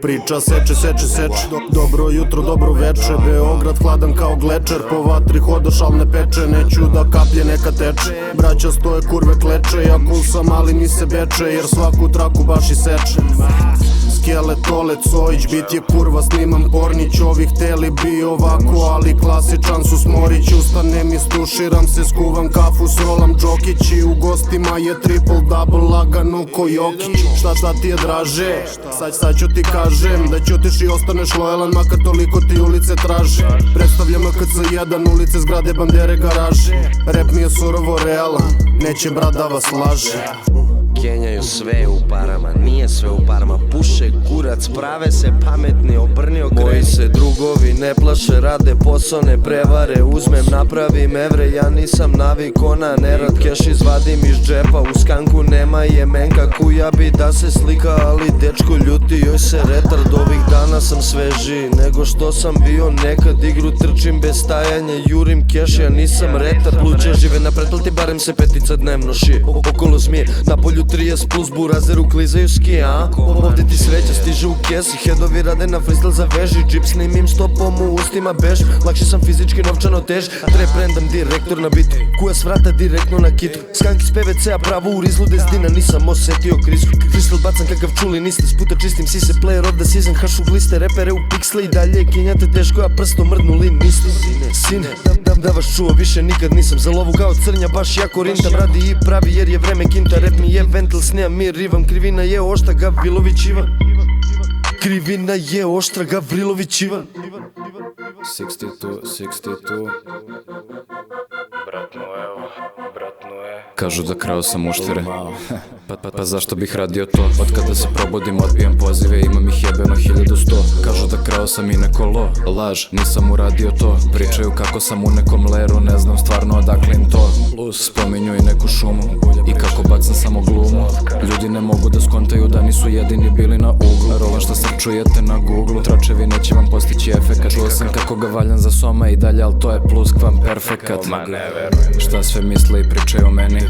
Priča seče, dobro jutro, dobro veče. Beograd hladan kao glečer, po vatri hodaš al ne peče. Neću da kaplje neka teče, braća stoje kurve kleče. Ja cool sam ali mi se beče, jer svaku traku baš i seče. Skele, Tole, Cojić, bit je kurva, snimam Pornić. Ovi hteli bi ovako, ali klasičan su Smorić. Ustanem i stuširam se, skuvam kafu, srolam Džokić. I u gostima je triple double, lagano ko Jokić. Šta ti je draže? Sad ću ti kažem da ćutiš i ostaneš lojalan, makar toliko ti ulice traže. Predstavljam KC1, ulice, zgrade, bandere, garaže. Rap mi je surovo realan, neće brat da vas laže. Kenjaju sve u parama, nije sve u parama. Puše kurac, prave se pametni, obrni okret. Moji se drugovi ne plaše, rade posao, ne prevare. Uzmem, napravim evre, ja nisam naviko na nerad. Keš izvadim iz džepa, u skanku nema jemenka. Kuja bi da se slika, ali dečko ljuti, joj se retard. Ovih dana sam svežiji nego što sam bio nekad. Igru trčim bez stajanja, jurim keš, ja nisam retard. Luđe žive na pretplati, barem se petica dnevno šije. Okolo smije, na polju 30 plus burazeru klizaju skije, a? Ovdje ti sreća stiže u kesi, headovi rade na freestyle za veži. Džip snimim stopom u ustima bež, lakše sam fizički, novčano tež. Trap random, direktor na bitu, kuja s vrata direktno na kitu. Skank iz PVC-a pravo u rizlu, 10 dina nisam osetio krizu. Kristal bacam kakav čuli niste, sputa čistim sise, player of the season. Hašu gliste, repere u piksle i dalje kinjate teško, a prstom mrdnuli niste. Sine, da vas čuo, više nikad nisam za lovu kao crnja, baš jako rintam. Radi i pravi jer je vreme kinta, rap mi je ventil, snijam mir rivam. Krivina je oštra, Gavrilović Ivan. Krivina je oštra, Gavrilović Ivan. 62 Brat Noe. Kažu da krao sam uštire, pa zašto bih radio to? Od kada se probudim odbijam pozive, imam ih jebeno 1100. Kažu da krao sam i neko lo, laž, nisam uradio to. Pričaju kako sam u nekom leru, ne znam stvarno odakle im to. Spominju i neku šumu i kako bacam samo glumu. Ljudi ne mogu da skontaju da nisu jedini bili na uglu. Rola šta se čujete na Google, tračevi neće vam postići efekat. Čuo sam kako ga valjam za soma i dalje, al to je plus kvam perfekat. Šta sve misle i pričaju o meni,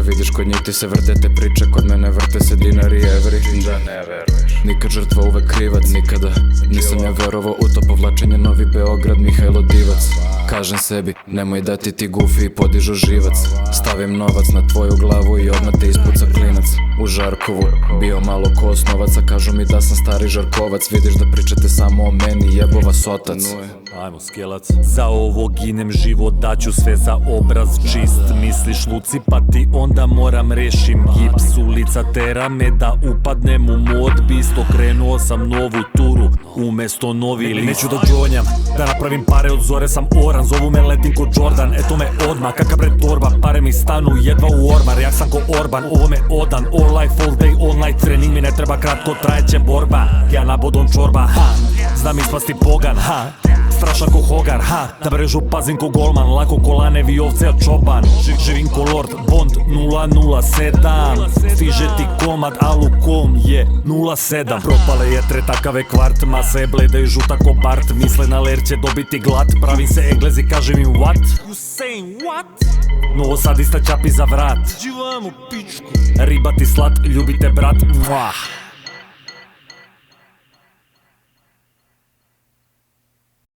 vidiš kod njih ti se vrte te priče, kod mene vrte se dinari i evri. Da ne veruješ, nikad žrtva uvek krivac, nikada nisam ja verovao u to povlačenje. Novi Beograd, Mihajlo Divac. Kažem sebi, nemoj dati ti gufi i podižu živac. Stavim novac na tvoju glavu i odmah te ispuca klinac. U Žarkovu, bio malo ko osnovaca, kažu mi da sam stari Žarkovac. Vidiš da pričate samo o meni, jebo vas otac. Ajmo skelac. Za ovo ginem, život daću sve za obraz čist. Misliš Luci, pa ti onda moram rešim gips. Ulica tera me da upadnem u mod bist. Okrenuo sam novu turu umesto novi list. Neću da džonjam, da napravim pare, od zore sam oran. Zovu me letim ko Jordan, eto me odmah, kakav bre torba. Pare mi stanu jedva u ormar, jak sam ko Orban. Ovo me odan, all life, all day, all night. Trening mi ne treba kratko, trajeće borba. Ja nabodom čorba, ha, znam ispasti pogan, ha. Strašan ko Hogar, ha, da brežu pazim ko golman. Lako ko lanevi ovce, a čoban. Živim ko Lord, Bond 007. Stiže ti komad, alu kom je 07. Propale je tretakave kvart, masa je bleda i žuta ko Bart. Misle na ler će dobiti glat, pravim se Englezi, kaže mi what? You saying what? Novo sadista čapi za vrat. Dživam u pičku. Riba ti slat, ljubite brat. Mwah.